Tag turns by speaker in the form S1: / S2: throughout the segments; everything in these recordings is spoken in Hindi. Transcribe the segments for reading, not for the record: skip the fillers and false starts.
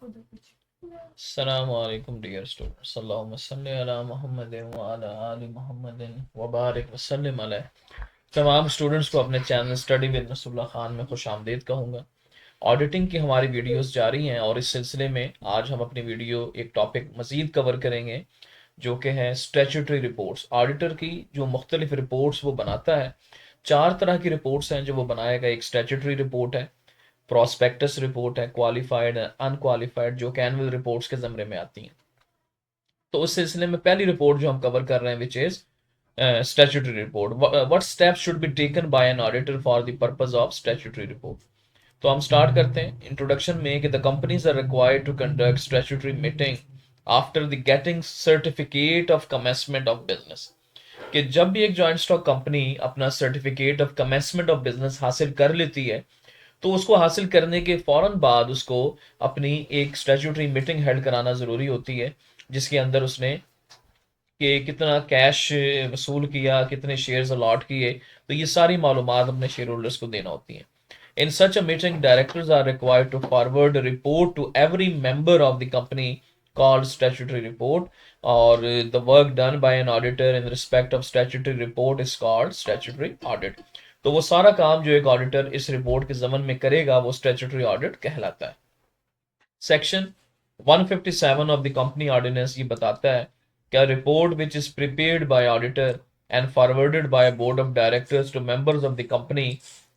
S1: अस्सलामु अलैकुम डियर स्टूडेंट्स, अल्लाहुम्मा सल्ली अला मुहम्मदिन व अला आलि मुहम्मदिन व बारिक व सल्लिम अलैहि। तमाम स्टूडेंट्स को अपने channel study with Nasrullah Khan में खुश आमदीद कहूँगा। ऑडिटिंग की हमारी वीडियोस जारी हैं और इस सिलसिले में आज हम अपनी वीडियो एक टॉपिक मज़ीद कवर करेंगे जो कि है स्टैट्यूटरी रिपोर्ट्स। ऑडिटर की जो मुख्तलिफ रिपोर्ट्स वो बनाता है, चार तरह की रिपोर्ट्स हैं जो वो बनाएगा। एक स्टैट्यूटरी रिपोर्ट है, प्रोस्पेक्टस रिपोर्ट है, क्वालिफाइड अनक्वालिफाइड जो कि एनुअल रिपोर्ट्स के ज़मरे में आती हैं। तो उस सिलसिले में पहली रिपोर्ट जो हम कवर कर रहे हैं which is statutory report. What steps should be taken by an auditor for the purpose of statutory report. तो हम स्टार्ट करते हैं इंट्रोडक्शन में कि the companies are required to conduct statutory meeting after the getting certificate of commencement of business. कि जब भी एक जॉइंट स्टॉक कंपनी अपना certificate of commencement of business हासिल कर लेती है तो उसको हासिल करने के फौरन बाद उसको अपनी एक स्टैट्यूटरी मीटिंग हेल्ड कराना ज़रूरी होती है, जिसके अंदर उसने कि कितना कैश वसूल किया, कितने शेयर्स अलॉट किए, तो ये सारी मालूमात अपने शेयर होल्डर्स को देना होती है। In such a meeting, directors are required to forward a report to every member of the company called statutory report, or the work done by an auditor in respect of statutory report is called statutory audit. तो वो सारा काम जो एक ऑडिटर इस रिपोर्ट के जमन में करेगा वो स्टैट्यूटरी ऑडिट कहलाता है। Section 157 of the company ordinance ये बताता है कि report which is prepared by auditor and forwarded by board of directors to members of the company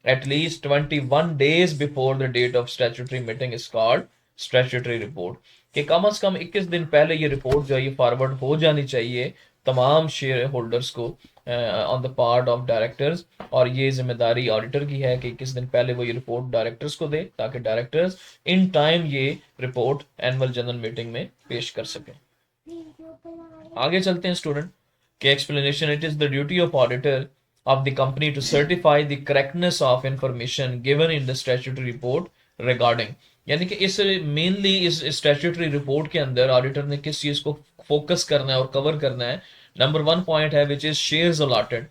S1: at least 21 days before the date of statutory meeting is called statutory report। कि कम से कम 21 दिन पहले ये रिपोर्ट जो है ये फॉरवर्ड हो जानी चाहिए तमाम शेयर होल्डर्स को on the part of directors, और ये जिम्मेदारी ऑडिटर की है कि 21 दिन पहले वो ये रिपोर्ट डायरेक्टर्स को दे ताकि डायरेक्टर्स इन टाइम ये रिपोर्ट एनुअल जनरल मीटिंग में पेश कर सकें। आगे चलते हैं स्टूडेंट के explanation. It is the duty of auditor of the company to certify the correctness of information given in the statutory report regarding। यानी कि इस मेनली इस स्टैट्यूटरी रिपोर्ट के अंदर ऑडिटर ने किस चीज को फोकस करना है और कवर करना है। नंबर 1 पॉइंट है विच इज शेयर्स अलॉटेड,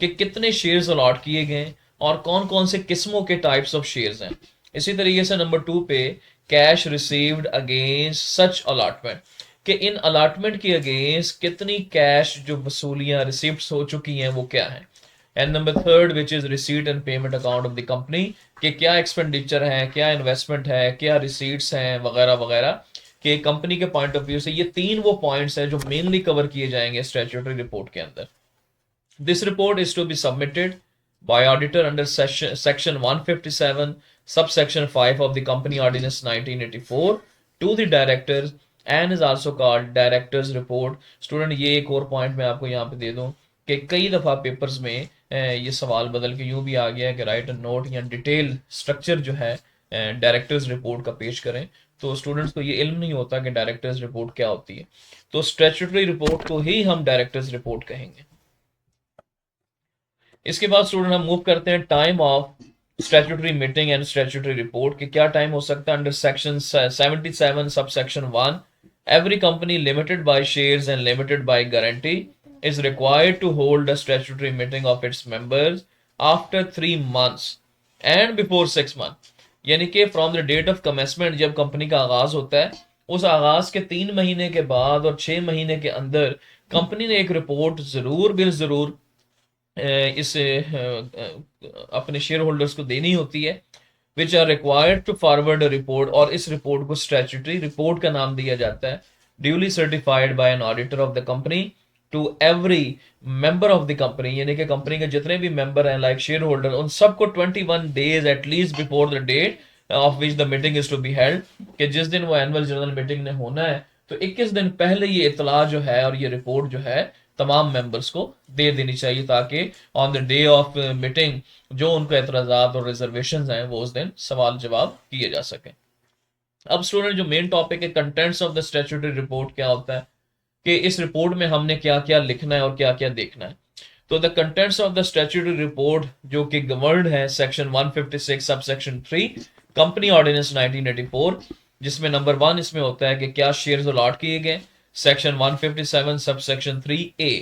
S1: कि कितने शेयर्स अलॉट किए गए और कौन कौन से किस्मों के टाइप्स ऑफ शेयर्स हैं। इसी तरीके से नंबर 2 पे कैश रिसीव्ड अगेंस्ट सच अलॉटमेंट, कि इन अलॉटमेंट के अगेंस्ट कितनी कैश जो वसूलियां रिसिप्ट हो चुकी हैं वो क्या है। And number 3 which is receipt and payment account of the company, कि क्या एक्सपेंडिचर है, क्या इन्वेस्टमेंट है, क्या रिसीट्स हैं वगैरह वगैरह, कि कंपनी के पॉइंट ऑफ व्यू से ये 3 वो पॉइंट्स हैं जो मेनली कवर किए जाएंगे स्टैट्यूटरी रिपोर्ट के अंदर। This report is to be submitted by auditor under section 157 subsection 5 of the company ordinance 1984 to the directors and is also called directors report। Student ये एक और पॉइंट मैं आपको यहाँ पे दे दूं कि कई दफ़ा पेपर्स में ये सवाल बदल के यूं भी आ गया है कि राइट नोट या डिटेल स्ट्रक्चर जो है डायरेक्टर्स रिपोर्ट का पेश करें, तो स्टूडेंट्स को ये इल्म नहीं होता कि डायरेक्टर्स रिपोर्ट क्या होती है। तो स्टैट्यूटरी रिपोर्ट को ही हम डायरेक्टर्स रिपोर्ट कहेंगे। इसके बाद स्टूडेंट हम मूव करते हैं time of statutory meeting and statutory report, कि क्या टाइम हो सकता है under section 77 sub section 1। Every company limited by shares and limited by guarantee is required to hold a statutory meeting of its members after 3 months and before 6 months। यानी कि from the date of commencement, जब कंपनी का आगाज होता है उस आगाज के 3 महीने के बाद और 6 महीने के अंदर कंपनी ने एक रिपोर्ट जरूर बिल जरूर इस अपने शेयर होल्डर्स को देनी होती है, which are required to forward a report, और इस रिपोर्ट को स्टैट्यूटरी रिपोर्ट का नाम दिया जाता है, duly certified by an auditor of the company to every member of the company. यानी कि कंपनी के जितने भी मेंबर हैं लाइक शेयर होल्डर, उन सबको 21 days at least before the date of which the meeting is to be held, कि जिस दिन वो एनुअल जनरल मीटिंग ने होना है तो 21 दिन पहले ये इतला जो है और ये रिपोर्ट जो है तमाम मेंबर्स को दे देनी चाहिए, ताकि on the day of meeting जो उनको एतराज़ात और रिजर्वेशन हैं वो उस दिन सवाल जवाब किए जा सके। अब स्टूडेंट जो मेन टॉपिक है contents of the statutory report क्या होता है, कि इस रिपोर्ट में हमने क्या क्या लिखना है और क्या क्या देखना है। तो the contents of the statutory report जो कि गवर्नड है section 156 sub section 3 company ordinance 1984, जिसमें नंबर 1 इसमें होता है कि क्या शेयर्स अलॉट किए गए। सेक्शन 157 सब सेक्शन 3A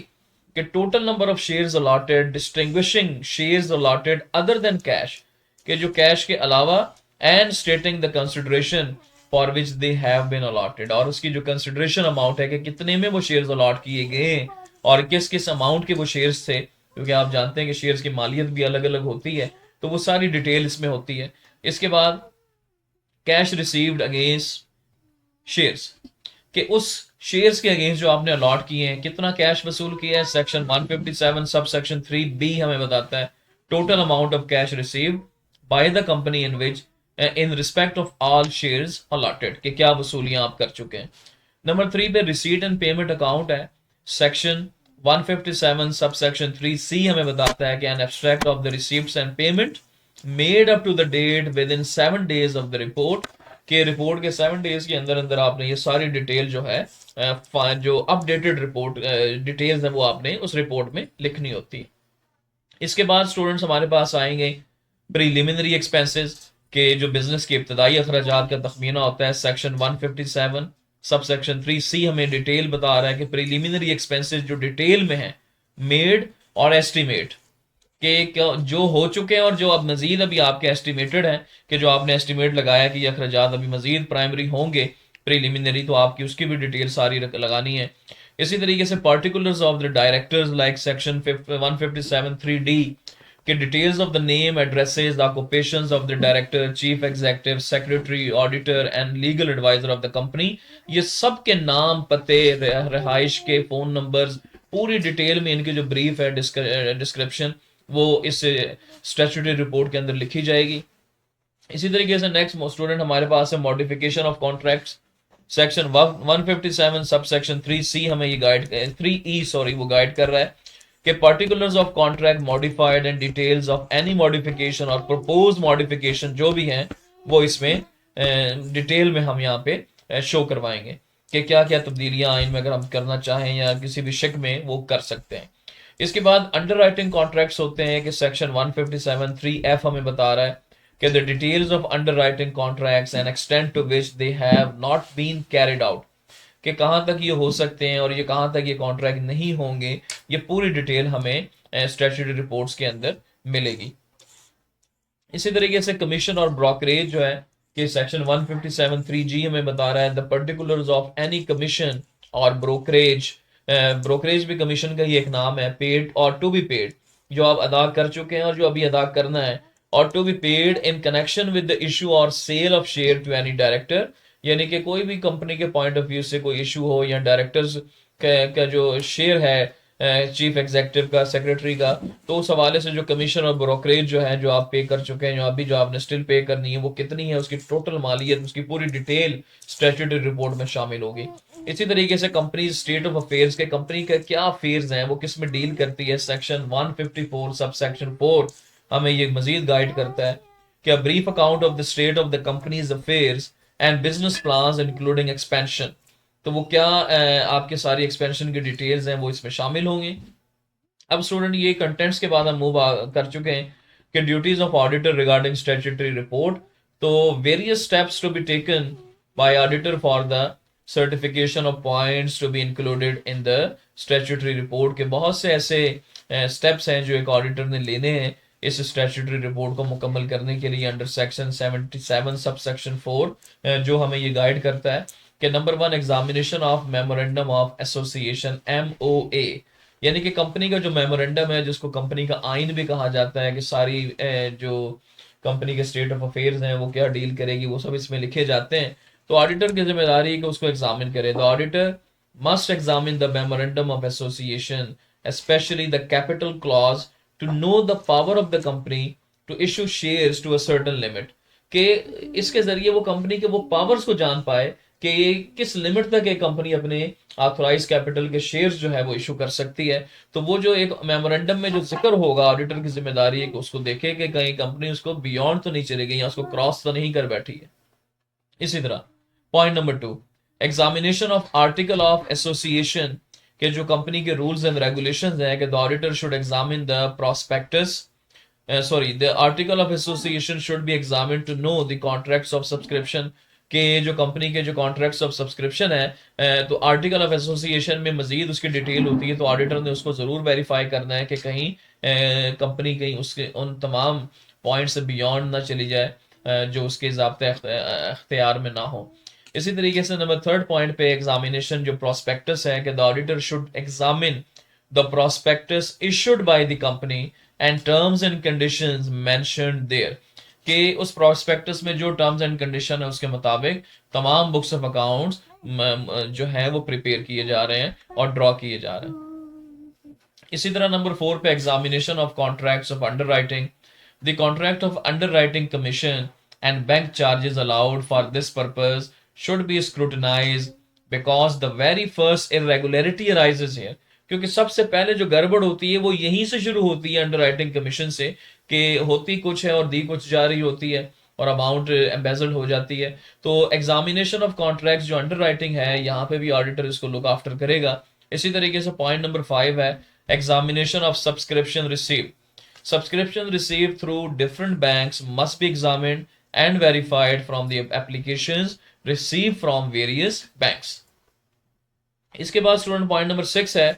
S1: कि total number of shares allotted, distinguishing shares allotted other than cash, कि जो कैश के अलावा, and stating the consideration for which they have been allotted, और उसकी जो कंसिडरेशन अमाउंट है कि कितने में वो शेयर्स अलॉट किए गए और किस किस अमाउंट के वो शेयर्स थे, क्योंकि आप जानते हैं कि शेयर्स की मालियत भी अलग अलग होती है, तो वो सारी डिटेल इसमें होती है। इसके बाद कैश रिसीव्ड अगेंस्ट शेयर्स, कि उस शेयर्स के अगेंस्ट जो आपने अलॉट किए हैं कितना कैश वसूल किया है। सेक्शन 157 सब सेक्शन 3B हमें बताता है total amount of cash received by the company in which in respect of all shares allotted, कि क्या वसूलियां आप कर चुके हैं। नंबर 3 पे रिसीट एंड पेमेंट अकाउंट है। सेक्शन 157 सब सेक्शन 3C हमें बताता है कि an abstract of the receipts and payment made up to the date with in 7 days of the report, के रिपोर्ट के 7 days के अंदर अंदर आपने ये सारी डिटेल जो है जो अपडेटेड रिपोर्ट डिटेल्स है वो आपने उस रिपोर्ट में लिखनी होती है। इसके बाद स्टूडेंट्स हमारे पास आएंगे प्रीलिमिनरी एक्सपेंसेस, के जो बिजनेस के इब्तदाई अखराजात का तखमीना होता है। सेक्शन 157 सब सेक्शन 3C हमें डिटेल बता रहा है कि प्रीलिमिनरी एक्सपेंसेस जो डिटेल में है मेड और एस्टिमेट के जो हो चुके हैं और जो अब मजीद अभी आपके एस्टिमेटेड हैं, कि जो आपने एस्टिमेट लगाया कि ये अखराजात अभी मजीद प्राइमरी होंगे प्रीलिमिनरी, तो आपकी उसकी भी डिटेल सारी लगानी है। इसी तरीके से particulars of the directors like section 157(3)D के details of the name, addresses, the occupations of the director, chief executive, secretary, auditor and legal adviser of the company, ये सब के नाम, पते, रहाइश के फ़ोन नंबर्स, पूरी डिटेल में इनकी जो ब्रीफ है डिस्क्रिप्शन वो इस स्टैट्यूटरी रिपोर्ट के अंदर लिखी जाएगी। इसी तरीके से नेक्स्ट स्टूडेंट हमारे पास है modification of contracts. Section 157 sub section 3C हमें ये गाइड 3E सॉरी वो गाइड कर रहा है कि particulars of contract modified and details of any modification और प्रपोज मॉडिफिकेशन जो भी हैं वो इसमें डिटेल में हम यहाँ पे शो करवाएंगे कि क्या क्या तब्दीलियां इनमें अगर हम करना चाहें या किसी भी शक में वो कर सकते हैं। इसके बाद अंडर राइटिंग कॉन्ट्रैक्ट्स होते हैं कि सेक्शन 157(3)F हमें बता रहा है कि the details of underwriting contracts and extent to which they have not been carried out, कि कहाँ तक ये हो सकते हैं और ये कहाँ तक ये कॉन्ट्रैक्ट नहीं होंगे, ये पूरी डिटेल हमें स्टैट्यूटरी रिपोर्ट्स के अंदर मिलेगी। इसी तरीके से कमीशन और ब्रोकरेज जो है कि सेक्शन 157(3)G हमें बता रहा है the particulars of any commission और ब्रोकरेज, ब्रोकरेज भी कमीशन का ही एक नाम है, पेड और टू बी पेड, जो आप अदा कर चुके हैं और जो अभी अदा करना है, और to be paid in connection with the issue और sale of share to any director, यानी कि कोई भी कंपनी के पॉइंट ऑफ व्यू से कोई इशू हो या डायरेक्टर्स का जो शेयर है चीफ एग्जीक्यूटिव का, सेक्रेटरी का, तो उस हवाले से जो कमीशन और ब्रोकरेज जो है जो आप पे कर चुके हैं, जो अभी जो आपने स्टिल पे करनी है वो कितनी है, उसकी टोटल मालियत, उसकी पूरी डिटेल स्टैट्यूटरी रिपोर्ट में शामिल होगी। इसी तरीके से कंपनी स्टेट ऑफ अफेयर्स के कंपनी का क्या अफेयर्स हैं वो किस में डील करती है, सेक्शन 154 सब सेक्शन 4 हमें ये मजीद गाइड करता है कि brief account of the state of the companies affairs and business plans including expansion, तो वो क्या आपके सारी एक्सपेंशन की डिटेल्स हैं वो इसमें शामिल होंगी। अब स्टूडेंट ये कंटेंट्स के बाद हम मूव कर चुके हैं कि duties of auditor regarding statutory report, तो various steps to be taken by auditor for the certification of points to be included in the statutory report, के बहुत से ऐसे स्टेप्स हैं जो एक ऑडिटर ने लेने हैं इस स्टैट्यूटरी रिपोर्ट को मुकम्मल करने के लिए अंडर सेक्शन 77 सब सेक्शन 4 जो हमें ये गाइड करता है कि number 1 examination of memorandum of association MOA, यानी कि कंपनी का जो मेमोरेंडम है जिसको कंपनी का आइन भी कहा जाता है कि सारी जो कंपनी के स्टेट ऑफ अफेयर्स हैं वो क्या डील करेगी वो सब इसमें लिखे जाते हैं, तो ऑडिटर की जिम्मेदारी है कि उसको एग्जामिन करे। The auditor must examine the memorandum of association specially the capital clause to know the power of the company to issue shares to a certain limit, के इसके जरिए वो कंपनी के वो पावर्स को जान पाए कि ये किस लिमिट तक एक कंपनी अपने ऑथोराइज कैपिटल के शेयर्स जो है वो इशू कर सकती है। तो वो जो एक मेमोरेंडम में जो जिक्र होगा ऑडिटर की जिम्मेदारी है कि उसको देखे कि कहीं कंपनी उसको बियॉन्ड तो नहीं चली गई या उसको क्रॉस तो नहीं कर बैठी है। इसी तरह point number 2 examination of article of association, के जो कंपनी के रूल्स एंड रेगुलेशंस हैं कि the auditor should examine the prospectus the article of association should be examined to know the contracts of subscription, के जो कंपनी के जो कॉन्ट्रैक्ट्स ऑफ सब्सक्रिप्शन है तो आर्टिकल ऑफ एसोसिएशन में मजीद उसकी डिटेल होती है, तो ऑडिटर ने उसको ज़रूर वेरीफाई करना है कि कहीं कंपनी कहीं उसके उन तमाम पॉइंट से बियॉन्ड ना चली जाए जो उसके ज़ाब्ते अख्तियार में ना हो। इसी तरीके से नंबर थर्ड पॉइंट पे एग्जामिनेशन जो प्रोस्पेक्टस है कि the auditor should examine the prospectus issued by the company and terms and conditions mentioned there, कि उस प्रोस्पेक्टस में जो टर्म्स एंड कंडीशन है उसके मुताबिक तमाम बुक्स ऑफ अकाउंट्स जो है वो प्रिपेयर किए जा रहे हैं और ड्रॉ किए जा रहे हैं। इसी तरह नंबर 4 पे examination of contracts of underwriting, the contract of underwriting commission and bank charges allowed for this purpose should be scrutinised because the very first irregularity arises here, क्योंकि सबसे पहले जो गड़बड़ होती है वो यहीं से शुरू होती है अंडरराइटिंग कमीशन से, कि होती कुछ है और दी कुछ जा रही होती है और अमाउंट एम्बेजल्ड हो जाती है। तो एग्जामिनेशन ऑफ कॉन्ट्रैक्ट्स जो अंडरराइटिंग है यहाँ पे भी ऑडिटर इसको लुक आफ्टर करेगा। इसी तरीके से पॉइंट नंबर 5 है examination of subscription receive, subscription received through different banks must be examined and verified from the applications received from various banks। इसके बाद स्टूडेंट पॉइंट नंबर 6 है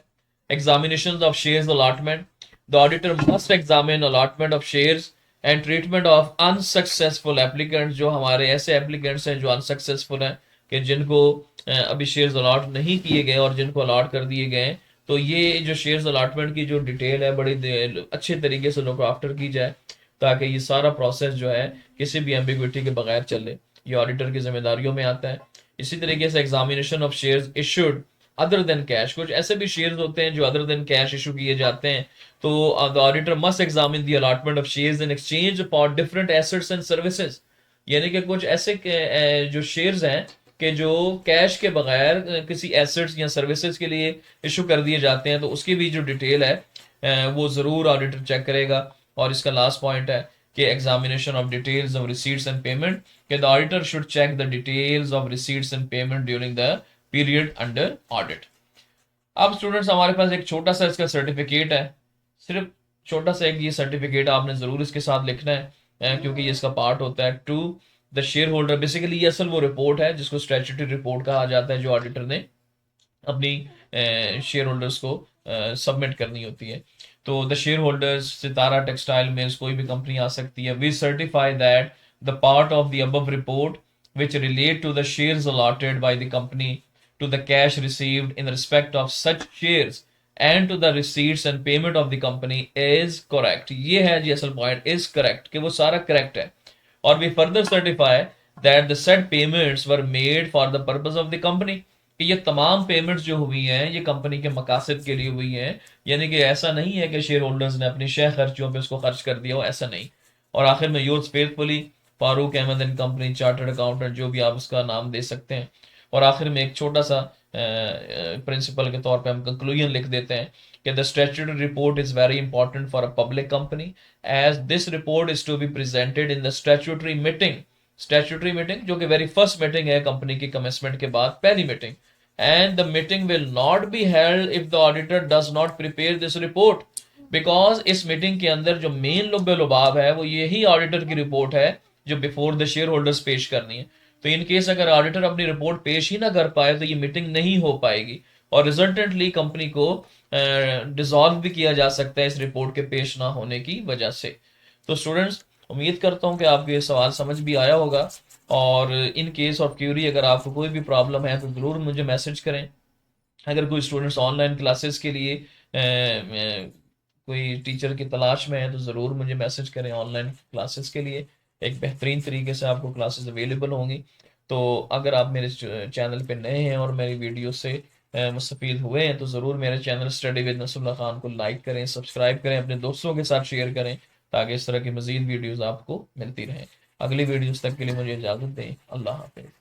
S1: examination of shares allotment, the auditor must examine allotment of shares and treatment of unsuccessful applicants, जो हमारे ऐसे एप्लीकेंट्स हैं जो अनसक्सेसफुल हैं, कि जिनको अभी शेयर्स अलॉट नहीं किए गए और जिनको अलॉट कर दिए गए, तो ये जो शेयर्स अलॉटमेंट की जो डिटेल है बड़ी अच्छे तरीके से लुक आफ्टर की जाए, ताकि ये सारा प्रोसेस जो है किसी भी एम्बिग्विटी के बगैर चले। ये ऑडिटर की जिम्मेदारियों में आता है। इसी तरीके से examination of shares issued other than cash, कुछ ऐसे भी शेयर्स होते हैं जो अदर देन कैश इशू किए जाते हैं, तो the auditor must examine the allotment of shares in exchange for different assets and services, यानी कि कुछ ऐसे जो शेयर्स हैं कि जो कैश के बगैर किसी एसेट्स या सर्विसेज के लिए इशू कर दिए जाते हैं, तो उसकी भी जो डिटेल है वो ज़रूर ऑडिटर चेक करेगा। और इसका लास्ट पॉइंट है कि examination of details of receipts and payment, कि the auditor should check the details of receipts and payment during the period under audit. अब स्टूडेंट्स हमारे पास एक छोटा सा इसका सर्टिफिकेट है, सिर्फ छोटा सा एक ये सर्टिफिकेट आपने ज़रूर इसके साथ लिखना है, क्योंकि ये इसका पार्ट होता है to the shareholder. Basically ये असल वो रिपोर्ट है जिसको स्टैट्यूटरी रिपोर्ट कहा जाता है, जो ऑडिटर ने अपनी शेयर होल्डर्स को सबमिट करनी होती है। तो the shareholders, Sitara textile mills, कोई भी कंपनी आ सकती है। We certify that the part of the above report which relate to the shares allotted by the company to the cash received in respect of such shares and to the receipts and payment of the company is correct। ये है जी असल पॉइंट, is correct, कि वो सारा करेक्ट है। और we further certify that the said payments were made for the purpose of the company, कि ये तमाम पेमेंट्स जो हुई हैं ये कंपनी के मकासद के लिए हुई हैं, यानी कि ऐसा नहीं है कि शेयर होल्डर्स ने अपनी शेयर खर्चियों पे उसको खर्च कर दिया हो, ऐसा नहीं। और आखिर में yours faithfully Farooq Ahmed and company chartered accountant, जो भी आप उसका नाम दे सकते हैं। और आखिर में एक छोटा सा प्रिंसिपल के तौर पे हम कंक्लूजन लिख देते हैं कि the statutory report is very important for a public company as this report is to be presented in the statutory meeting, statutory meeting जो कि वेरी फर्स्ट मीटिंग है कंपनी की कमेंसमेंट के बाद पहली meeting, and the meeting will not be held if the auditor does not prepare this report, because इस मीटिंग के अंदर जो मेन लुब्बे लुबाब है वो यही ऑडिटर की रिपोर्ट है जो बिफोर द शेयर होल्डर्स पेश करनी है। तो इन केस अगर ऑडिटर अपनी रिपोर्ट पेश ही ना कर पाए तो ये मीटिंग नहीं हो पाएगी और रिजल्टेंटली कंपनी को डिसॉल्व भी किया जा सकता है इस रिपोर्ट के पेश ना होने की वजह से। तो स्टूडेंट्स, उम्मीद करता हूँ कि आपको ये सवाल समझ भी आया होगा, और इन केस ऑफ क्यूरी अगर आपको कोई भी प्रॉब्लम है तो ज़रूर मुझे मैसेज करें। अगर कोई स्टूडेंट्स ऑनलाइन क्लासेस के लिए कोई टीचर की तलाश में है तो ज़रूर मुझे मैसेज करें। ऑनलाइन क्लासेस के लिए एक बेहतरीन तरीके से आपको क्लासेस अवेलेबल होंगी। तो अगर आप मेरे चैनल पे नए हैं और मेरी वीडियो से मुस्तफ़ीद हुए हैं तो ज़रूर मेरे channel study with Nasrullah Khan को लाइक करें, सब्सक्राइब करें, अपने दोस्तों के साथ शेयर करें, ताकि इस तरह की मज़ीद वीडियोज़ आपको मिलती रहें। अगली वीडियोज़ तक के लिए मुझे इजाज़त दें। अल्लाह हाफ़िज़।